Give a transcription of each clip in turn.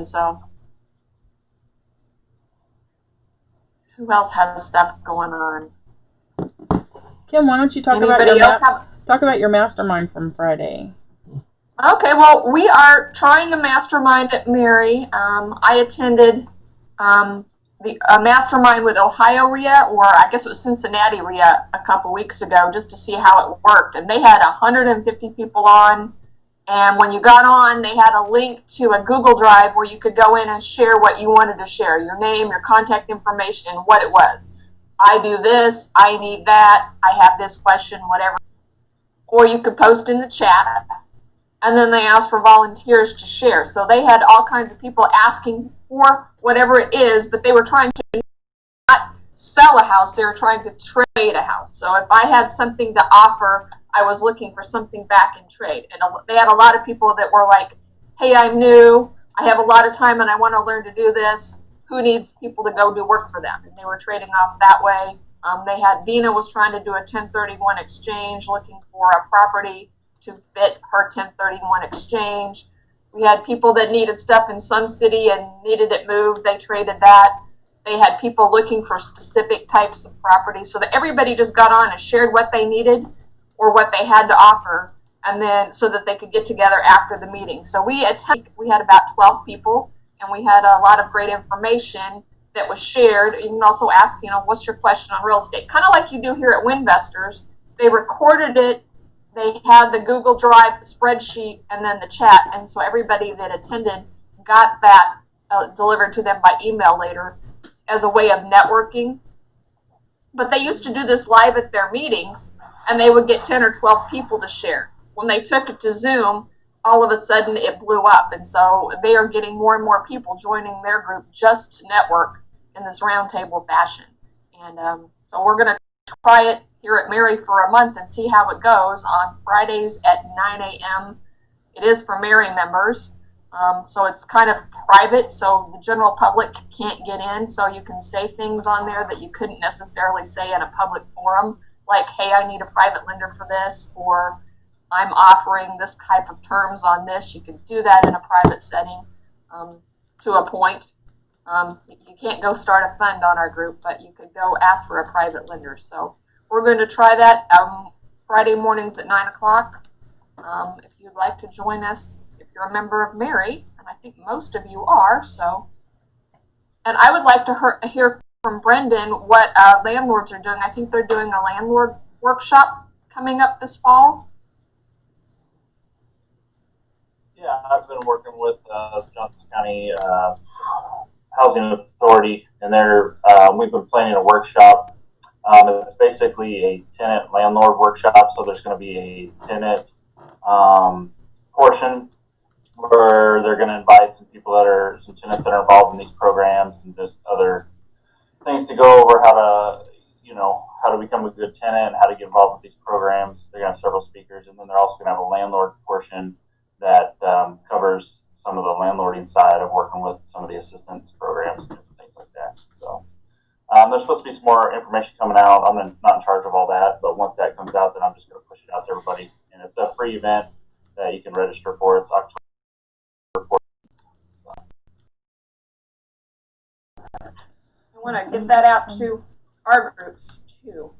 So who else has stuff going on? Kim, why don't you talk talk about your mastermind from Friday? Okay, well, we are trying a mastermind at Mary. I attended the mastermind with Ohio RIA, or I guess it was Cincinnati RIA, a couple weeks ago, just to see how it worked. And they had 150 people on. And when you got on, they had a link to a Google Drive where you could go in and share what you wanted to share, your name, your contact information, and what it was. I do this, I need that, I have this question, whatever. Or you could post in the chat. And then they asked for volunteers to share. So they had all kinds of people asking for whatever it is, but they were trying to not sell a house, they were trying to trade a house. So if I had something to offer, I was looking for something back in trade. And they had a lot of people that were like, hey, I'm new, I have a lot of time and I want to learn to do this. Who needs people to go do work for them? And they were trading off that way. They had Vina was trying to do a 1031 exchange, looking for a property to fit her 1031 exchange. We had people that needed stuff in some city and needed it moved. They traded that. They had people looking for specific types of properties, so that everybody just got on and shared what they needed or what they had to offer, and then so that they could get together after the meeting. So we had about 12 people, and we had a lot of great information that was shared. You can also ask, what's your question on real estate? Kind of like you do here at WinVestors. They recorded it. They had the Google Drive spreadsheet and then the chat, and so everybody that attended got that delivered to them by email later as a way of networking. But they used to do this live at their meetings, and they would get 10 or 12 people to share. When they took it to Zoom, all of a sudden it blew up, and so they are getting more and more people joining their group just to network in this roundtable fashion. And so we're going to try it here at Mary for a month and see how it goes on Fridays at 9 a.m. It is for Mary members, so it's kind of private, so the general public can't get in, so you can say things on there that you couldn't necessarily say in a public forum, like, hey, I need a private lender for this, or I'm offering this type of terms on this. You can do that in a private setting to a point. You can't go start a fund on our group, but you could go ask for a private lender. So we're going to try that Friday mornings at 9 o'clock. If you'd like to join us, if you're a member of Mary, and I think most of you are, so. And I would like to hear from Brendan what landlords are doing. I think they're doing a landlord workshop coming up this fall. Yeah, I've been working with Johnson County Housing Authority, and we've been planning a workshop. It's basically a tenant landlord workshop, so there's going to be a tenant portion where they're going to invite some tenants that are involved in these programs, and just other things to go over how to become a good tenant and how to get involved with these programs. They're going to have several speakers, and then they're also going to have a landlord portion that covers some of the landlording side of working with some of the assistance programs and things like that. So there's supposed to be some more information coming out. I'm not in charge of all that, but once that comes out, then I'm just going to push it out to everybody. And it's a free event that you can register for. It's October 4th. I want to get that out to our groups too.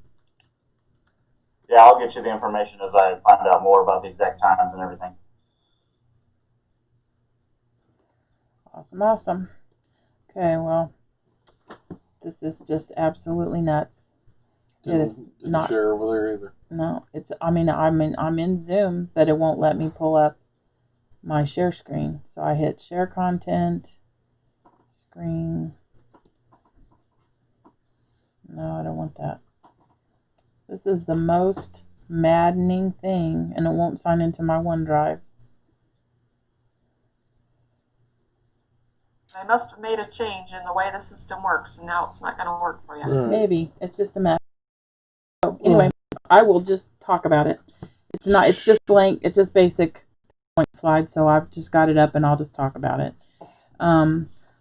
Yeah, I'll get you the information as I find out more about the exact times and everything. Awesome. Okay, well, this is just absolutely nuts. Didn't share over there either. No, I'm in Zoom, but it won't let me pull up my share screen. So I hit share content, screen. No, I don't want that. This is the most maddening thing, and it won't sign into my OneDrive. They must have made a change in the way the system works, and now it's not going to work for you. Right. Maybe. It's just a mess. So anyway, I will just talk about it. It's just blank. It's just basic point slide, so I've just got it up, and I'll just talk about it.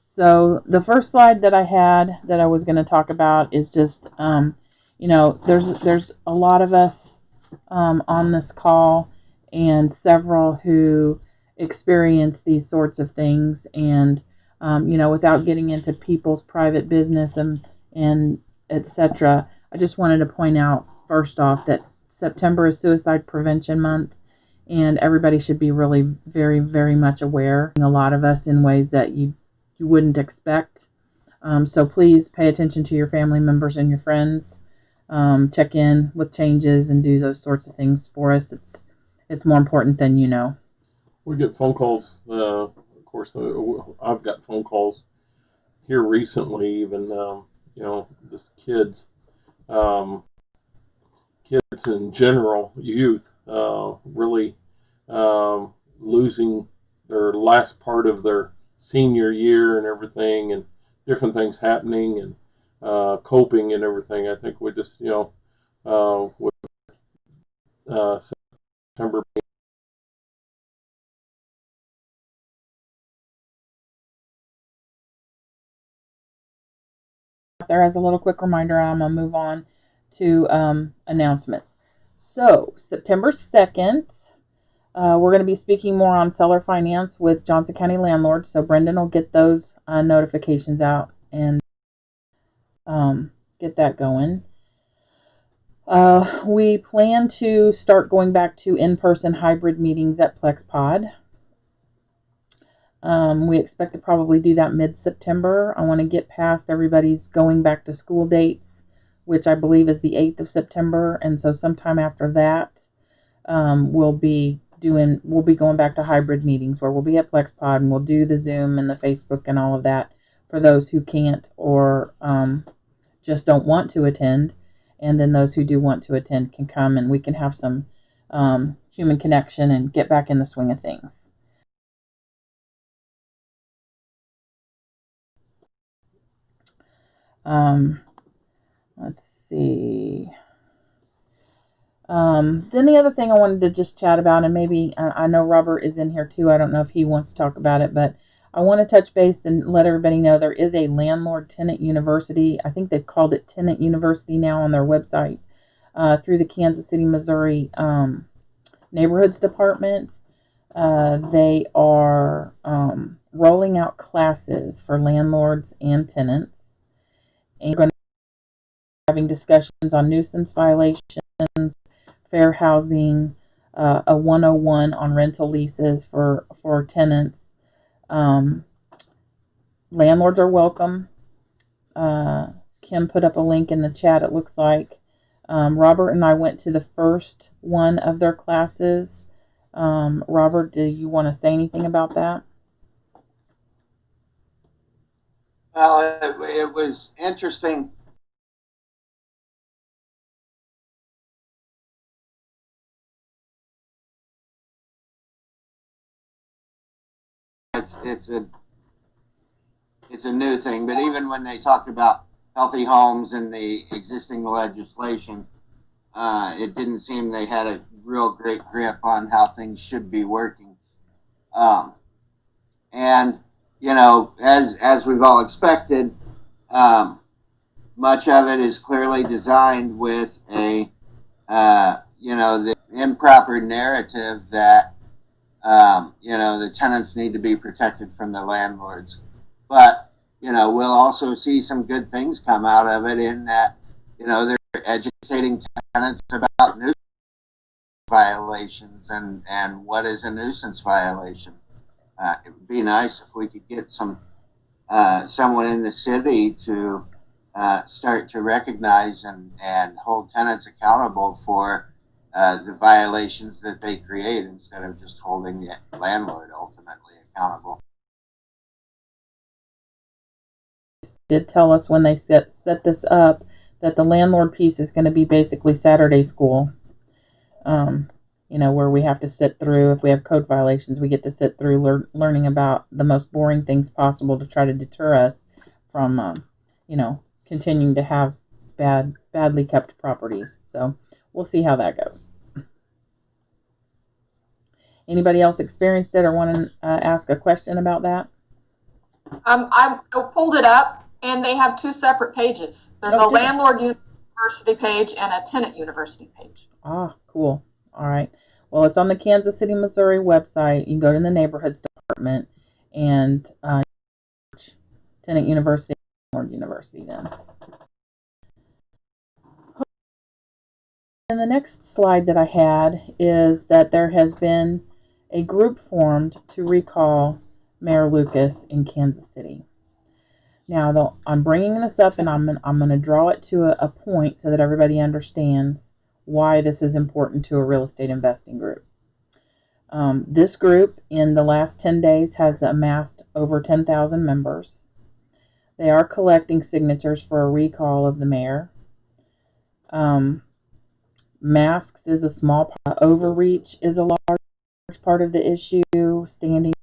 So the first slide that I had that I was going to talk about is just, there's a lot of us on this call, and several who experience these sorts of things, and without getting into people's private business and etc. I just wanted to point out first off that September is Suicide Prevention Month, and everybody should be really very, very much aware. A lot of us in ways that you wouldn't expect. So please pay attention to your family members and your friends. Check in with changes and do those sorts of things for us. It's more important than you know. We get phone calls. Of course, I've got phone calls here recently, even just kids in general, youth, really losing their last part of their senior year and everything, and different things happening, and coping and everything. I think we just, with September. There as a little quick reminder, I'm going to move on to announcements. So, September 2nd, we're going to be speaking more on seller finance with Johnson County landlords. So, Brendan will get those notifications out and get that going. We plan to start going back to in-person hybrid meetings at PlexPod. We expect to probably do that mid-September. I want to get past everybody's going back to school dates, which I believe is the 8th of September. And so sometime after that, we'll be going back to hybrid meetings where we'll be at PlexPod and we'll do the Zoom and the Facebook and all of that for those who can't or just don't want to attend. And then those who do want to attend can come and we can have some human connection and get back in the swing of things. Let's see. Then the other thing I wanted to just chat about, and maybe I know Robert is in here too. I don't know if he wants to talk about it, but I want to touch base and let everybody know there is a landlord-tenant university. I think they've called it Tenant University now on their website through the Kansas City, Missouri Neighborhoods Department. They are rolling out classes for landlords and tenants. And we're going to be having discussions on nuisance violations, fair housing, a 101 on rental leases for tenants. Landlords are welcome. Kim put up a link in the chat, it looks like. Robert and I went to the first one of their classes. Robert, do you want to say anything about that? Well, it was interesting. It's a new thing, but even when they talked about healthy homes and the existing legislation, it didn't seem they had a real great grip on how things should be working. And as we've all expected, much of it is clearly designed with a the improper narrative that the tenants need to be protected from the landlords. But we'll also see some good things come out of it in that they're educating tenants about nuisance violations and what is a nuisance violation. It would be nice if we could get someone in the city to start to recognize and hold tenants accountable for the violations that they create instead of just holding the landlord ultimately accountable. Did tell us when they set this up that the landlord piece is going to be basically Saturday school. Where we have to sit through, if we have code violations, we get to sit through learning about the most boring things possible to try to deter us from, continuing to have badly kept properties. So we'll see how that goes. Anybody else experienced it or want to ask a question about that? I pulled it up, and they have two separate pages. There's a landlord university page and a tenant university page. Ah, cool. All right. Well, it's on the Kansas City, Missouri website. You can go to the neighborhoods department and Tenant University, then. And the next slide that I had is that there has been a group formed to recall Mayor Lucas in Kansas City. Now, I'm bringing this up, and I'm going to draw it to a point so that everybody understands why this is important to a real estate investing group. This group, in the last 10 days, has amassed over 10,000 members. They are collecting signatures for a recall of the mayor. Masks is a small part. Overreach is a large part of the issue. Standing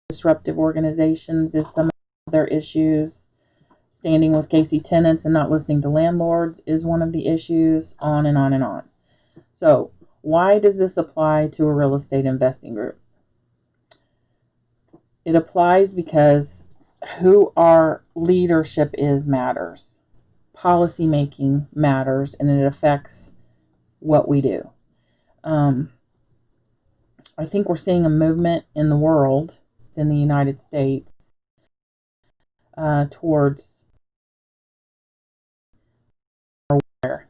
disruptive organizations is some of their issues. Standing with Casey tenants and not listening to landlords is one of the issues, on and on and on. So, why does this apply to a real estate investing group? It applies because who our leadership is matters. Policy making matters, and it affects what we do. I think we're seeing a movement in the world, in the United States, towards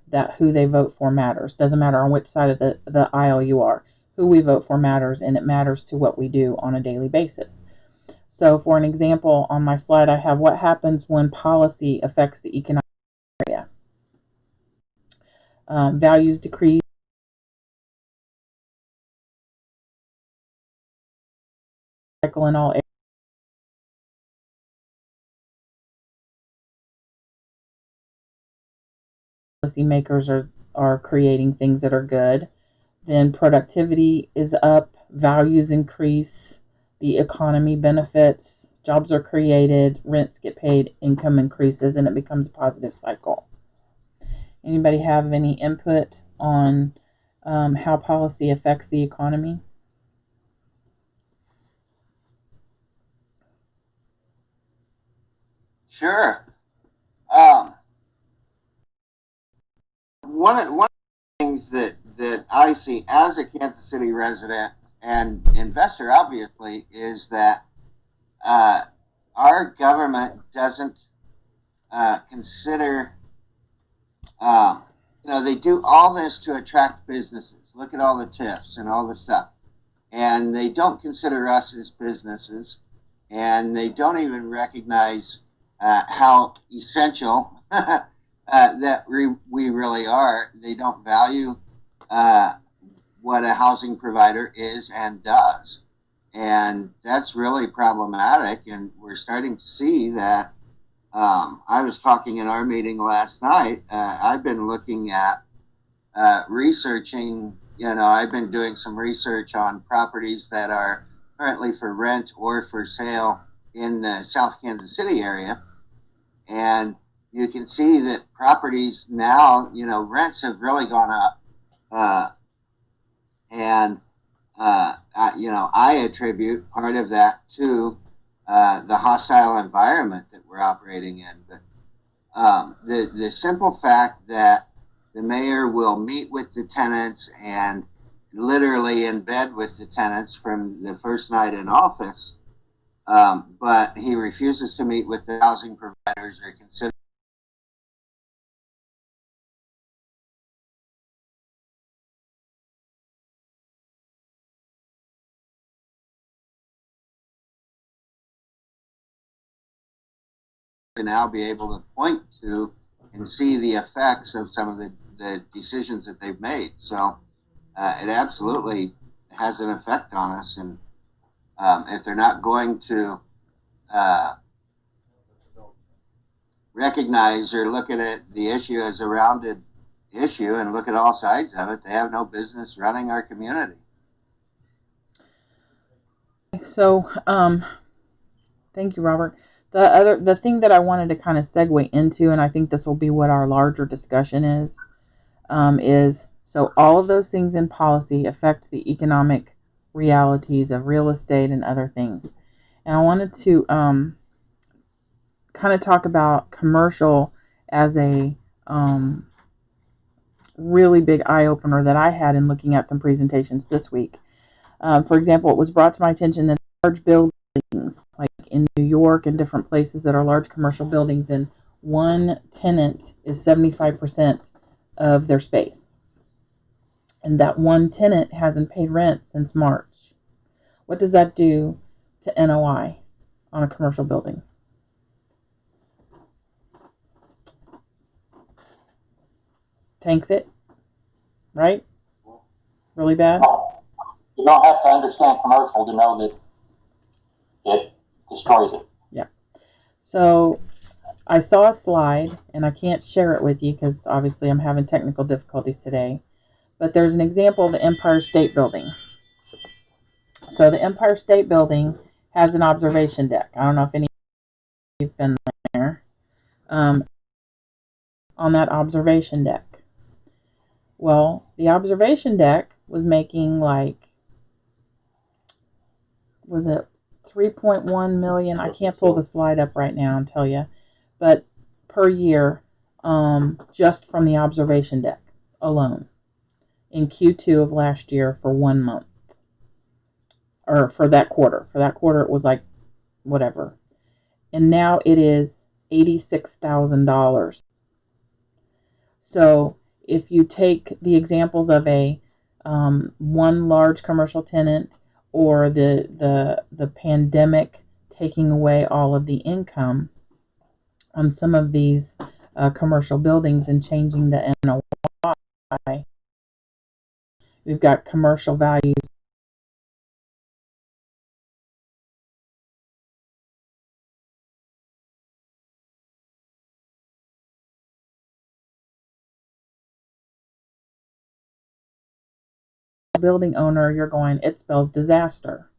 that who they vote for matters. Doesn't matter on which side of the aisle you are. Who we vote for matters, and it matters to what we do on a daily basis. So, for an example, on my slide I have what happens when policy affects the economic area. Values decrease. In all policymakers are creating things that are good. Then productivity is up, values increase, the economy benefits, jobs are created, rents get paid, income increases, and it becomes a positive cycle. Anybody have any input on how policy affects the economy? Sure. One of the things that I see as a Kansas City resident and investor, obviously, is that our government doesn't consider, they do all this to attract businesses. Look at all the TIFs and all the stuff. And they don't consider us as businesses, and they don't even recognize how essential that we really are. They don't value what a housing provider is and does. And that's really problematic. And we're starting to see that. I was talking in our meeting last night. I've been looking at researching, I've been doing some research on properties that are currently for rent or for sale in the South Kansas City area. And you can see that properties now, rents have really gone up. I attribute part of that to the hostile environment that we're operating in. But the simple fact that the mayor will meet with the tenants and literally in bed with the tenants from the first night in office, but he refuses to meet with the housing providers or consider to now be able to point to and see the effects of some of the decisions that they've made. So it absolutely has an effect on us. And if they're not going to recognize or look at it, the issue as a rounded issue and look at all sides of it, they have no business running our community. So, thank you, Robert. The thing that I wanted to kind of segue into, and I think this will be what our larger discussion is so all of those things in policy affect the economic realities of real estate and other things. And I wanted to kind of talk about commercial as a really big eye-opener that I had in looking at some presentations this week. For example, it was brought to my attention that large buildings, like in New York and different places that are large commercial buildings, and one tenant is 75% of their space. And that one tenant hasn't paid rent since March. What does that do to NOI on a commercial building? Tanks it, right? Really bad? You don't have to understand commercial to know that it destroys it. Yeah. So I saw a slide, and I can't share it with you because obviously I'm having technical difficulties today. But there's an example of the Empire State Building. So the Empire State Building has an observation deck. I don't know if any of you have been there. On that observation deck. Well, the observation deck was making like, was it 3.1 million? I can't pull the slide up right now and tell you, but per year, just from the observation deck alone in Q2 of last year for 1 month, or for that quarter. For that quarter, it was like whatever, and now it is $86,000. So if you take the examples of a one large commercial tenant, or the pandemic taking away all of the income on some of these commercial buildings and changing the NOI, we've got commercial values building owner, you're going, it spells disaster.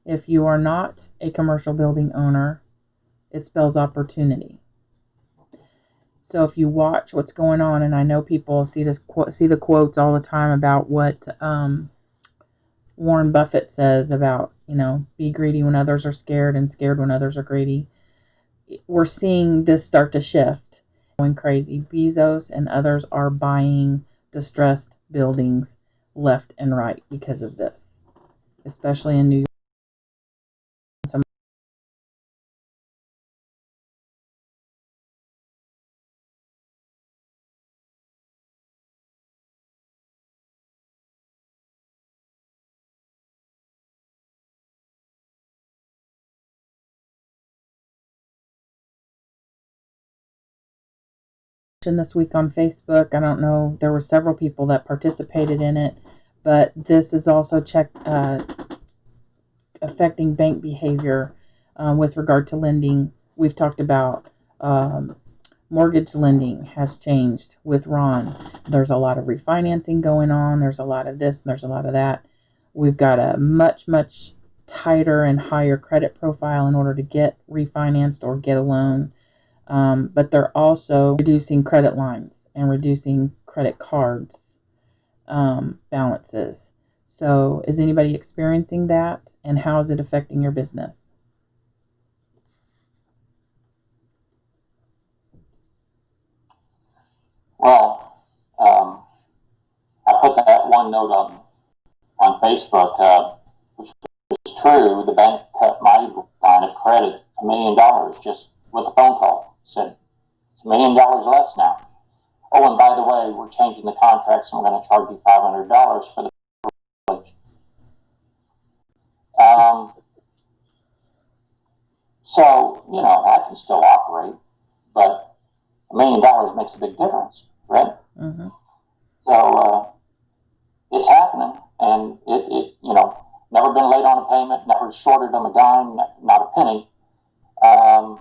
If you are not a commercial building owner, it spells opportunity. So if you watch what's going on, and I know people see the quotes all the time about what Warren Buffett says about, be greedy when others are scared and scared when others are greedy. We're seeing this start to shift, going crazy. Bezos and others are buying distressed buildings left and right because of this, especially in New York. This week on Facebook, I don't know, there were several people that participated in it, but this is also affecting bank behavior with regard to lending. We've talked about mortgage lending has changed with Ron. There's a lot of refinancing going on. There's a lot of this and there's a lot of that. We've got a much, much tighter and higher credit profile in order to get refinanced or get a loan. But they're also reducing credit lines and reducing credit cards balances. So is anybody experiencing that, and how is it affecting your business? Well, I put that one note on Facebook, which is true. The bank cut my line of credit $1 million just with a phone call. Said it's $1 million less now. Oh, and by the way, we're changing the contracts and we're going to charge you $500 for the privilege. So, I can still operate, but $1 million makes a big difference, right? Mm-hmm. So, it's happening, and it never been late on a payment, never shorted them a dime, not a penny, and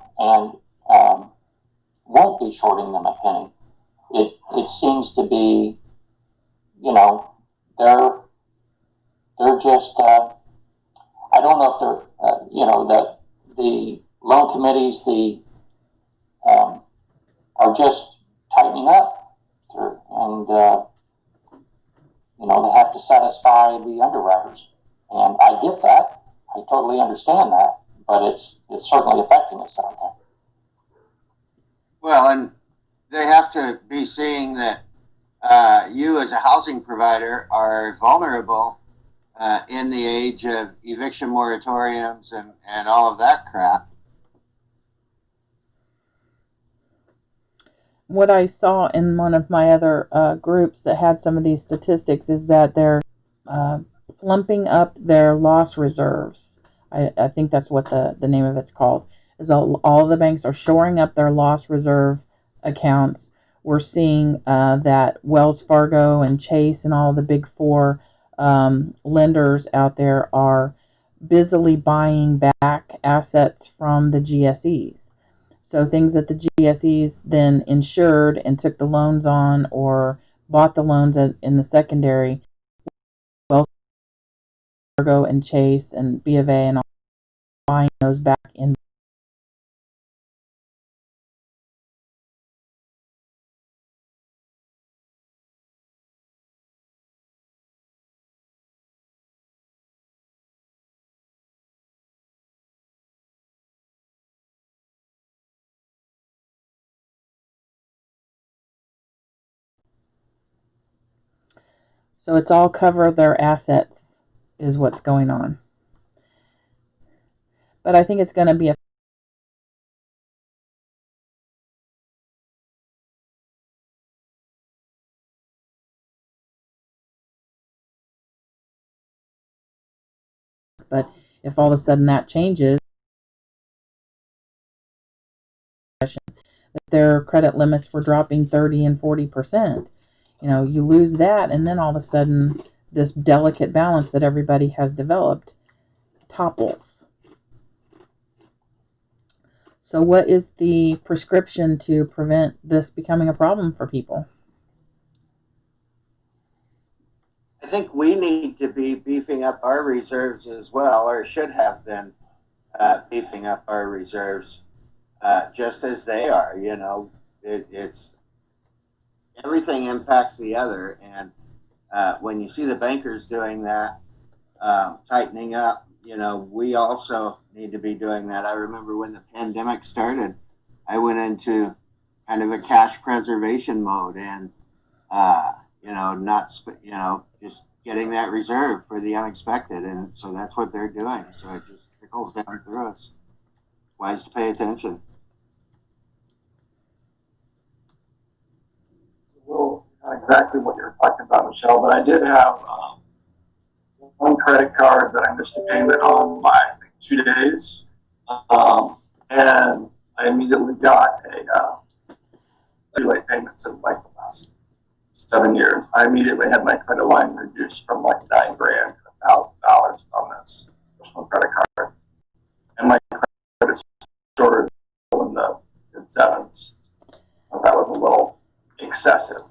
won't be shorting them a penny. It seems to be, they're just, I don't know if they're, the loan committees, are just tightening up, and they have to satisfy the underwriters, and I get that. I totally understand that, but it's certainly affecting us out there. Well, and they have to be seeing that you as a housing provider are vulnerable in the age of eviction moratoriums and all of that crap. What I saw in one of my other groups that had some of these statistics is that they're plumping up their loss reserves. I think that's what the name of it's called. Is all the banks are shoring up their loss reserve accounts. We're seeing that Wells Fargo and Chase and all the big four lenders out there are busily buying back assets from the GSEs. So things that the GSEs then insured and took the loans on or bought the loans in the secondary, Wells Fargo and Chase and B of A and all buying those back in. So it's all cover their assets is what's going on. But I think it's going to be a but if all of a sudden that changes, that their credit limits were dropping 30 and 40%, you lose that, and then all of a sudden this delicate balance that everybody has developed topples. So what is the prescription to prevent this becoming a problem for people? I think we need to be beefing up our reserves as well, or should have been beefing up our reserves just as they are. It's everything impacts the other, and when you see the bankers doing that, tightening up, we also need to be doing that. I remember when the pandemic started, I went into kind of a cash preservation mode and, not, just getting that reserve for the unexpected. And so that's what they're doing. So it just trickles down through us. It's wise to pay attention. Well, not exactly what you're talking about, Michelle, but I did have one credit card that I missed a payment on by 2 days, and I immediately got a late payment since like the last 7 years. I immediately had my credit line reduced from like $9,000 to $1,000 on this personal credit card, and my credit score is still in the mid sevens. So that was a little excessive.